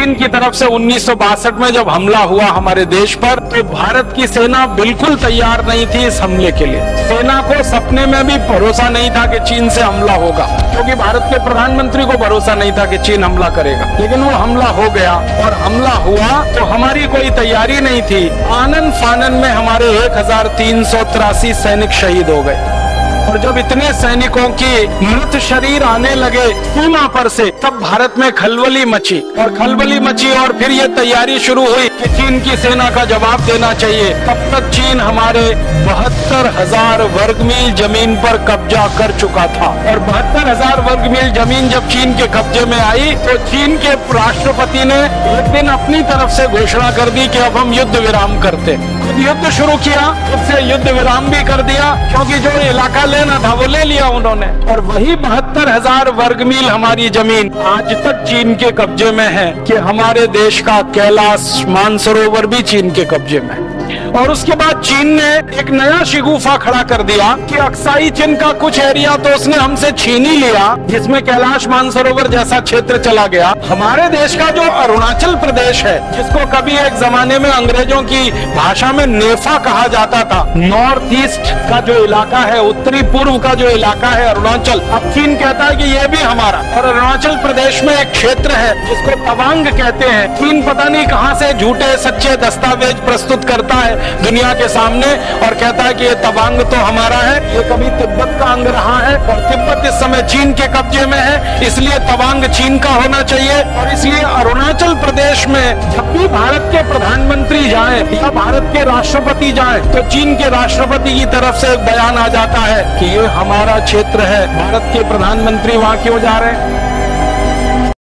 चीन की तरफ से 1962 में जब हमला हुआ हमारे देश पर, तो भारत की सेना बिल्कुल तैयार नहीं थी इस हमले के लिए। सेना को सपने में भी भरोसा नहीं था कि चीन से हमला होगा, क्योंकि भारत के प्रधानमंत्री को भरोसा नहीं था कि चीन हमला करेगा। लेकिन वो हमला हो गया, और हमला हुआ तो हमारी कोई तैयारी नहीं थी। आनन फानन में हमारे 1383 सैनिक शहीद हो गए। और जब इतने सैनिकों की मृत शरीर आने लगे सीमा पर से, तब भारत में खलबली मची, और फिर ये तैयारी शुरू हुई कि चीन की सेना का जवाब देना चाहिए। तब तक चीन हमारे 72,000 वर्ग मील जमीन पर कब्जा कर चुका था। और 72,000 वर्ग मील जमीन जब चीन के कब्जे में आई, तो चीन के राष्ट्रपति ने एक दिन अपनी तरफ से घोषणा कर दी कि अब हम युद्ध विराम करते। युद्ध शुरू किया, उससे युद्ध विराम भी कर दिया, क्योंकि जो इलाका लेना था वो ले लिया उन्होंने। और वही 72,000 वर्ग मील हमारी जमीन आज तक चीन के कब्जे में है, कि हमारे देश का कैलाश मानसरोवर भी चीन के कब्जे में है। और उसके बाद चीन ने एक नया शिगुफा खड़ा कर दिया कि अक्साई चीन का कुछ एरिया तो उसने हमसे छीन ही लिया, जिसमें कैलाश मानसरोवर जैसा क्षेत्र चला गया। हमारे देश का जो अरुणाचल प्रदेश है, जिसको कभी एक जमाने में अंग्रेजों की भाषा में नेफा कहा जाता था, नॉर्थ ईस्ट का जो इलाका है, उत्तरी पूर्व का जो इलाका है अरुणाचल, अब चीन कहता है कि ये भी हमारा। और अरुणाचल प्रदेश में एक क्षेत्र है जिसको तवांग कहते हैं। चीन पता नहीं कहां से झूठे सच्चे दस्तावेज प्रस्तुत करता है दुनिया के सामने, और कहता है कि ये तवांग तो हमारा है, ये कभी तिब्बत का अंग रहा है, और तिब्बत इस समय चीन के कब्जे में है, इसलिए तवांग चीन का होना चाहिए। और इसलिए अरुणाचल प्रदेश में जब भी भारत के प्रधानमंत्री जाएं या भारत के राष्ट्रपति जाएं, तो चीन के राष्ट्रपति की तरफ से एक बयान आ जाता है कि ये हमारा क्षेत्र है। भारत के प्रधानमंत्री वहां क्यों जा रहे हैं?